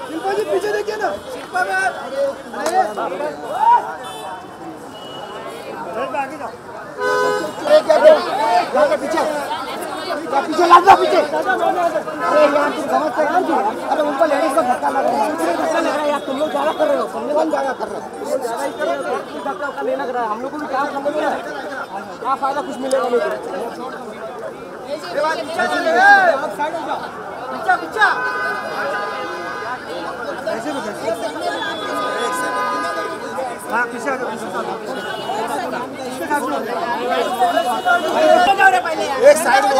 शिल्पा जी पीछे देखिए ना। शिल्पा मैम आगे जाओ। पीछे पीछे लग जाओ पीछे। अरे यार तुम समझ से यार। अरे उनको लेडीज को धक्का लग रहा है। धक्का लग रहा है यार, तुम लोग ज्यादा कर रहे हो। तुमने कौन ज्यादा कर रहे हो? ज्यादा ही कर रहे हो। धक्का नहीं लग रहा है। हम लोग को भी क्या समझ में है? क्या फायदा कुछ मिलेगा नहीं। आप साइड हो जाओ। पीछे पीछे ऐसे भी हाँ पीछे आ जाओ। एक साइड में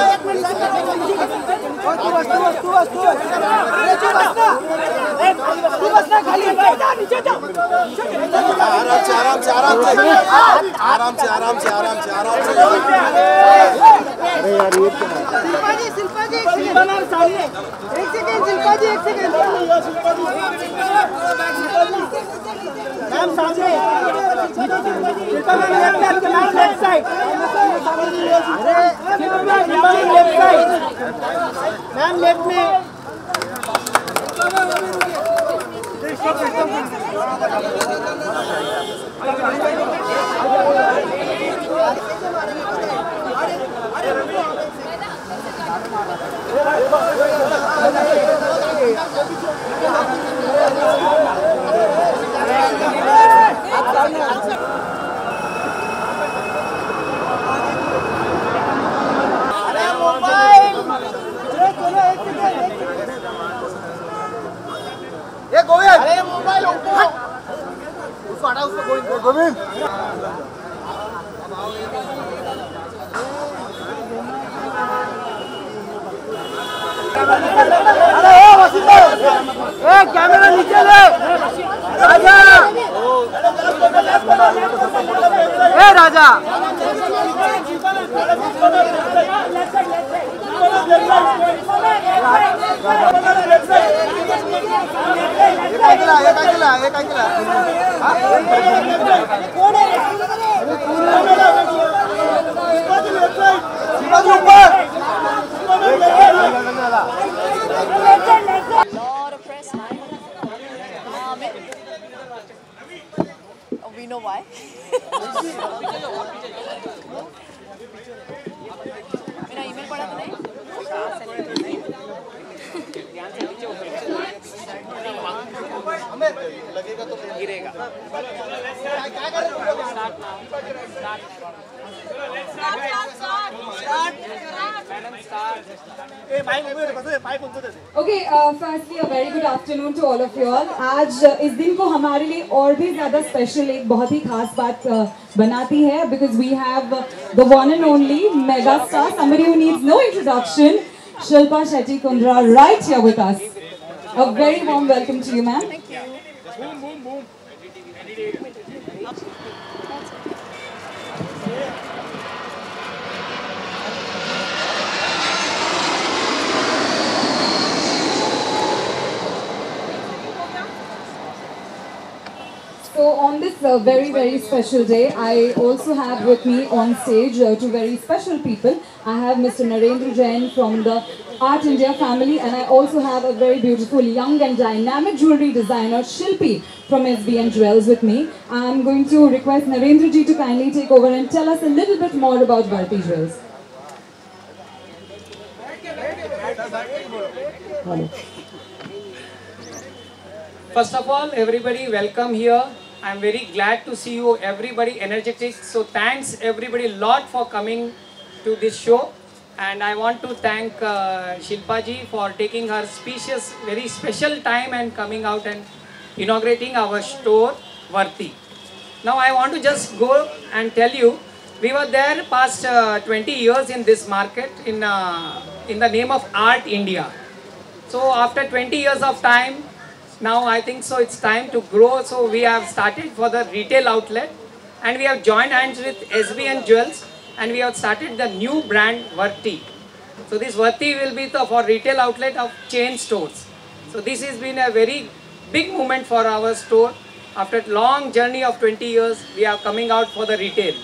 आराम से अरे यार ये शिल्पा जी एक सेकंड मैम सामने शिल्पा मैम लेफ्ट साइड अरे लेफ्ट साइड मैम लेफ्ट में ये गोविंद अरे मोबाइल उसको हटा उसको गोविंद अरे ओ वसीम ए कैमरा नीचे ले राजा ए राजा We know why. मेरा ईमेल पढ़ा तो नहीं? लगेगा तो गिरेगा। Okay, firstly a very good afternoon to all of you all. आज इस दिन को हमारे लिए और भी ज़्यादा स्पेशल एक बहुत ही खास बात बनाती है because we have the one and only mega star, somebody who needs no introduction, Shilpa Shetty Kundra right here with us. A very warm welcome to you, ma'am. Thank you. So on this very special day, I also have with me on stage two very special people. I have Mr. Narendra Jain from the Art India family, and I also have a very beautiful young and dynamic jewelry designer Shilpi from SBN Jewels with me. I'm going to request Narendra ji to kindly take over and tell us a little bit more about Varti Jewels. First of all, everybody welcome here. I'm very glad to see you, everybody energetic. So thanks everybody a lot for coming to this show. And I want to thank Shilpa ji for taking her very special time and coming out and inaugurating our store, Varti. Now I want to just go and tell you, we were there past 20 years in this market in the name of Art India. So after 20 years of time, now I think so it's time to grow. So we have started for the retail outlet and we have joined hands with SBN Jewels and we have started the new brand Varti. So this Varti will be for retail outlet of chain stores. So this has been a very big moment for our store. After a long journey of 20 years, we are coming out for the retail.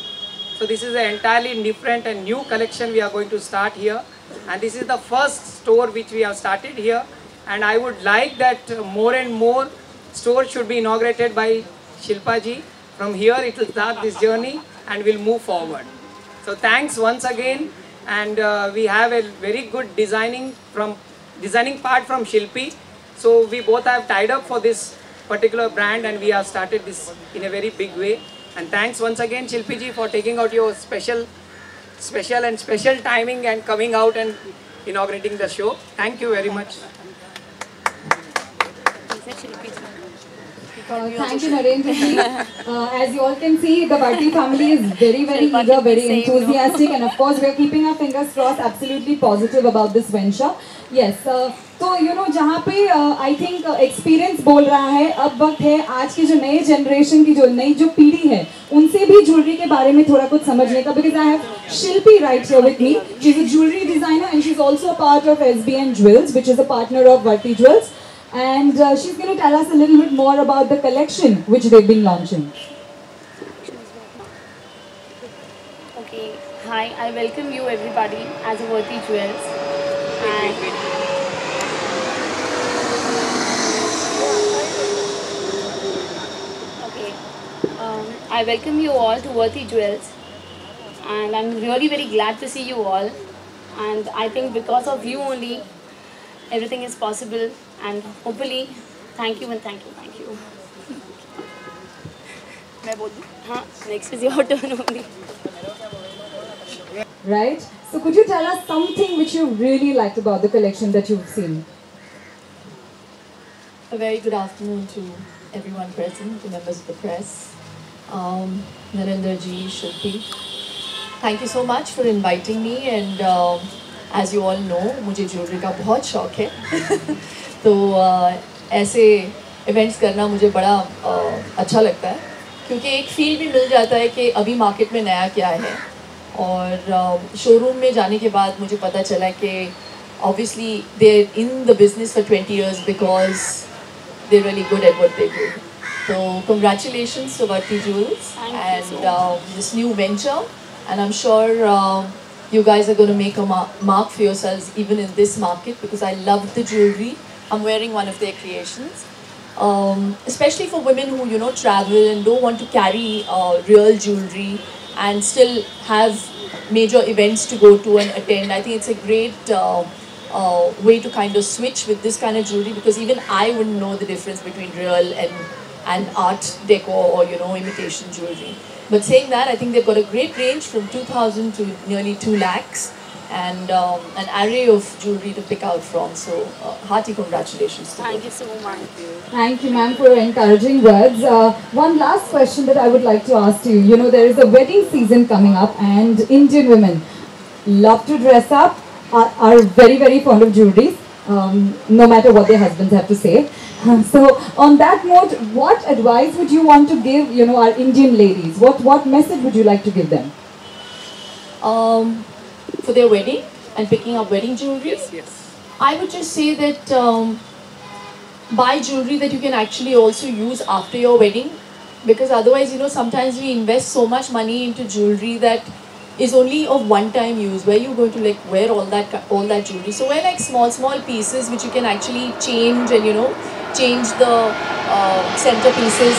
So this is an entirely different and new collection we are going to start here. And this is the first store which we have started here. And I would like that more and more stores should be inaugurated by Shilpa ji. From here it will start this journey and we'll move forward. So thanks once again. And we have a very good designing part from Shilpi. So we both have tied up for this particular brand and we have started this in a very big way. And thanks once again Shilpi ji for taking out your special timing and coming out and inaugurating the show. Thank you very much. Thank you, Narendra ji. As you all can see, the Bharti family is very, very eager, very enthusiastic, and of course, we are keeping our fingers crossed, absolutely positive about this venture. Yes, तो you know जहाँ पे I think experience बोल रहा है, अब वक्त है आज की जो नए generation की जो नई जो पीढ़ी है, उनसे भी jewelry के बारे में थोड़ा कुछ समझने का, because I have Shilpi right here with me. She's a jewelry designer and she's also a part of SBN Jewels, which is a partner of Bharti Jewels. And she's going to tell us a little bit more about the collection which they've been launching. Okay, hi, I welcome you everybody as a Bharti Jewels. And I welcome you all to Bharti Jewels. And I'm really very glad to see you all. And I think because of you only, everything is possible. And hopefully, thank you and thank you, thank you. Next is your turn only. Right. So could you tell us something which you really liked about the collection that you've seen? A very good afternoon to everyone present, the members of the press, Narendra ji, Shilpi. Thank you so much for inviting me, and as you all know, मुझे jewelry का बहुत शौक है. तो ऐसे events करना मुझे बड़ा अच्छा लगता है, क्योंकि एक फील भी मिल जाता है कि अभी मार्केट में नया क्या है. और शोरूम में जाने के बाद मुझे पता चला कि obviously they're in the business for 20 years because they're really good at what they do. So congratulations to Bharti Jewels and this new venture, and I'm sure you guys are going to make a mark for yourselves even in this market, because I love the jewelry. I'm wearing one of their creations, especially for women who, you know, travel and don't want to carry real jewelry and still have major events to go to and attend. I think it's a great way to kind of switch with this kind of jewelry, because even I wouldn't know the difference between real and art decor or, you know, imitation jewelry. But saying that, I think they've got a great range from 2,000 to nearly 2 lakhs. And an array of jewelry to pick out from. So hearty congratulations to you. Thank you so much. Thank you, ma'am, for your encouraging words. One last question that I would like to ask you. You know, there is a wedding season coming up, and Indian women love to dress up, are very, very fond of jewelry, no matter what their husbands have to say. So on that note, what advice would you want to give, you know, our Indian ladies? What message would you like to give them? For their wedding and picking up wedding jewelry? Yes. I would just say that buy jewelry that you can actually also use after your wedding, because otherwise, you know, sometimes we invest so much money into jewelry that is only of one-time use. Where you're going to like wear all that jewelry? So wear like small pieces which you can actually change, and, you know, change the center pieces.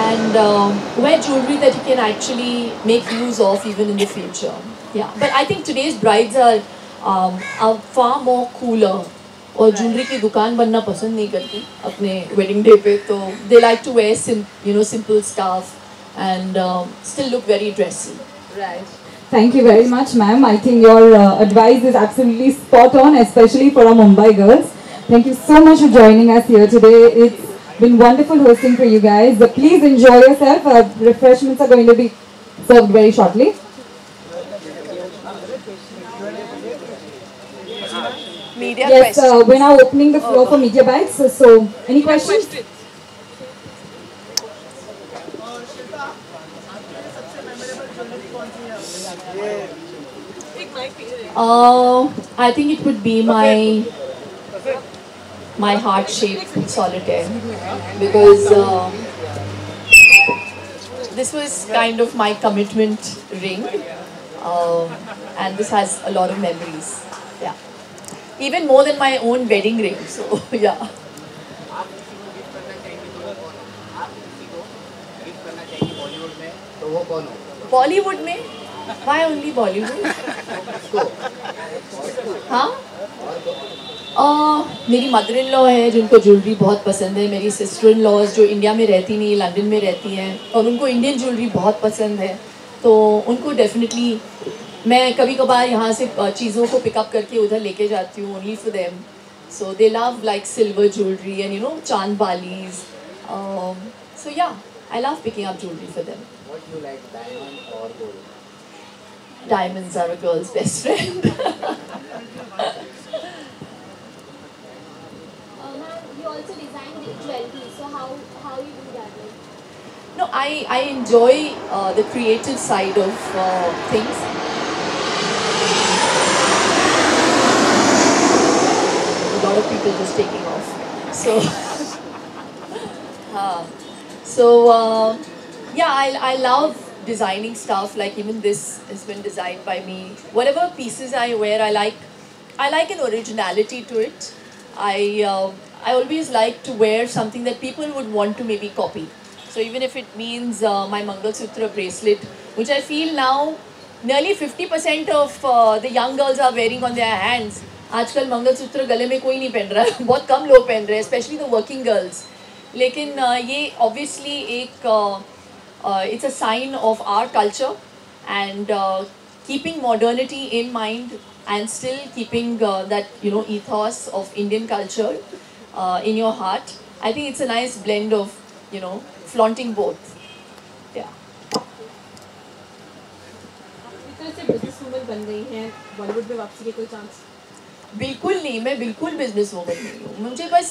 And wear jewelry that you can actually make use of even in the future. Yeah, but I think today's brides are far more cooler. और jewelry की दुकान बनना पसंद नहीं करती अपने wedding day पे, तो they like to wear simple stuff and still look very dressy. Right. Thank you very much, ma'am. I think your advice is absolutely spot on, especially for our Mumbai girls. Thank you so much for joining us here today. It's been wonderful hosting for you guys. Please enjoy yourself. Refreshments are going to be served very shortly. Media Yes, questions. we're now opening the floor for media bites. So, any questions? I think it would be my my heart-shaped solitaire, because this was kind of my commitment ring, and this has a lot of memories. Yeah, even more than my own wedding ring. So yeah. Bollywood में? Why only Bollywood? हाँ? मेरी mother in law है जिनको jewellery बहुत पसंद है, मेरी sister in laws जो इंडिया में रहती नहीं, लंदन में रहती हैं, और उनको इंडियन ज्वेलरी बहुत पसंद है, तो उनको डेफिनेटली मैं कभी कभार यहाँ से चीज़ों को पिकअप करके उधर लेके जाती हूँ, only for them. So they love like silver jewellery and चांद बालीज. सो या, I love picking up jewellery for them. What do you like, diamond or gold? Diamonds are a girl's best friend. You also design jewelry, so how you do that? No, I enjoy the creative side of things. A lot of people just taking off. So, yeah, I love designing stuff. Like even this has been designed by me. Whatever pieces I wear, I like an originality to it. I always like to wear something that people would want to maybe copy. So even if it means my Mangalsutra bracelet, which I feel now nearly 50% of the young girls are wearing on their hands. आजकल मंगलसूत्र गले में कोई नहीं पहन रहा है, बहुत कम लोग पहन रहे हैं, especially the working girls. लेकिन ये obviously एक it's a sign of our culture, and keeping modernity in mind and still keeping that ethos of Indian culture in your heart. I think it's a nice blend of flaunting both. Yeah. इतने से business woman बन गई हैं, बॉलीवुड में वापसी के कोई chance? बिल्कुल नहीं, मैं बिल्कुल बिजनेस वूमन नहीं हूँ. मुझे बस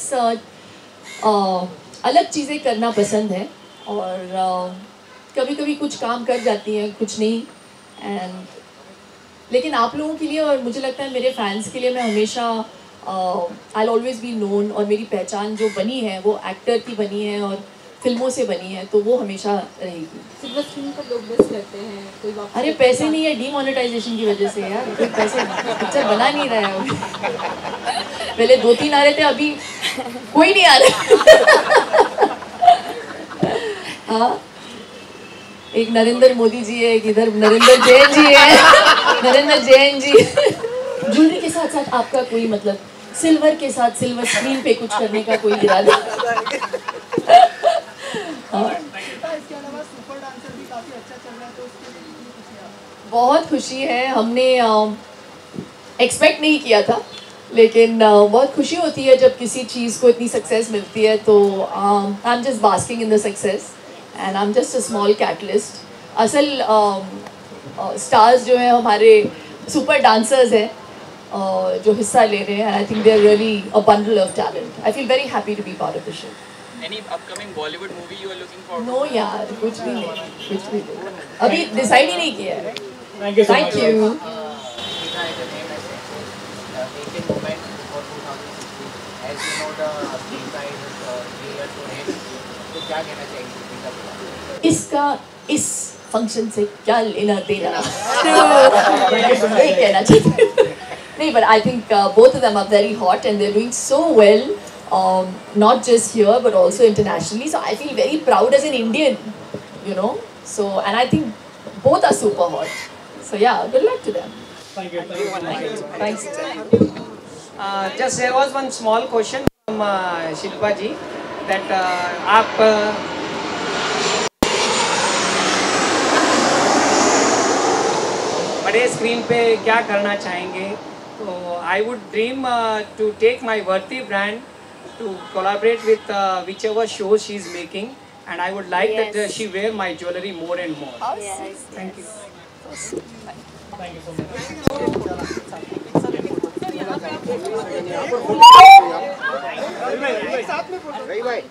अलग चीज़ें करना पसंद है, और कभी कभी कुछ काम कर जाती हैं, कुछ नहीं. एंड लेकिन आप लोगों के लिए और मुझे लगता है मेरे फैंस के लिए मैं हमेशा आई ऑलवेज बी नोन, और मेरी पहचान जो बनी है वो एक्टर की बनी है और फिल्मों से बनी है, तो वो हमेशा रहेगी. सिर्फ स्क्रीन पर लोग मिस करते हैं, कोई वापसी? अरे पैसे नहीं है, डीमोनेटाइजेशन की वजह से यार, कोई पैसे पिक्चर बना नहीं रहा है. पहले 2-3 आ रहे थे, अभी कोई नहीं आ रहा. हाँ, एक नरेंद्र मोदी जी है, एक इधर नरेंद्र जैन जी है. नरेंद्र जैन जी. ज्वेलरी के साथ साथ आपका कोई मतलब सिल्वर के साथ सिल्वर स्क्रीन पे कुछ करने का कोई इरादा? बहुत खुशी है. हमने एक्सपेक्ट नहीं किया था, लेकिन बहुत खुशी होती है जब किसी चीज़ को इतनी सक्सेस मिलती है. तो I am just basking in the success and I am just a small catalyst. असल स्टार्स जो है हमारे सुपर डांसर्स हैं जो हिस्सा ले रहे हैं. I think they are really a bundle of talent. I feel very happy to be part of the show. Any upcoming Bollywood movie you are looking for? No यार, कुछ भी नहीं, कुछ भी नहीं. अभी डिसाइड ही नहीं किया है. Thank you so much. Thank you. Tika is the name as Asian Women for 2016. As you know, the Tika is 3 years to end. तो क्या कहना चाहिए Tika को? इसका इस फंक्शन से क्या लेना देना? नहीं कहना चाहिए. नहीं, but I think both of them are very hot and they're doing so well, not just here but also internationally. So I feel very proud as an Indian, So and I think both are super hot. So yeah, good luck to them. Thank you. Thanks. Just there was one small question from Shilpa ji that आप बड़े screen पे क्या करना चाहेंगे? तो I would dream to take my Worthy brand to collaborate with whichever show she is making, and I would like that she wear my jewelry more and more. Yes. Thank you. Thank you so much. रही भाई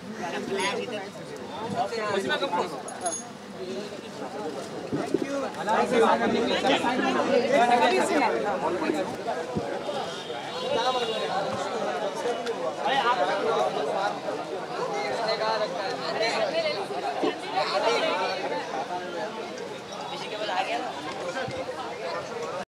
केवल आ गया ना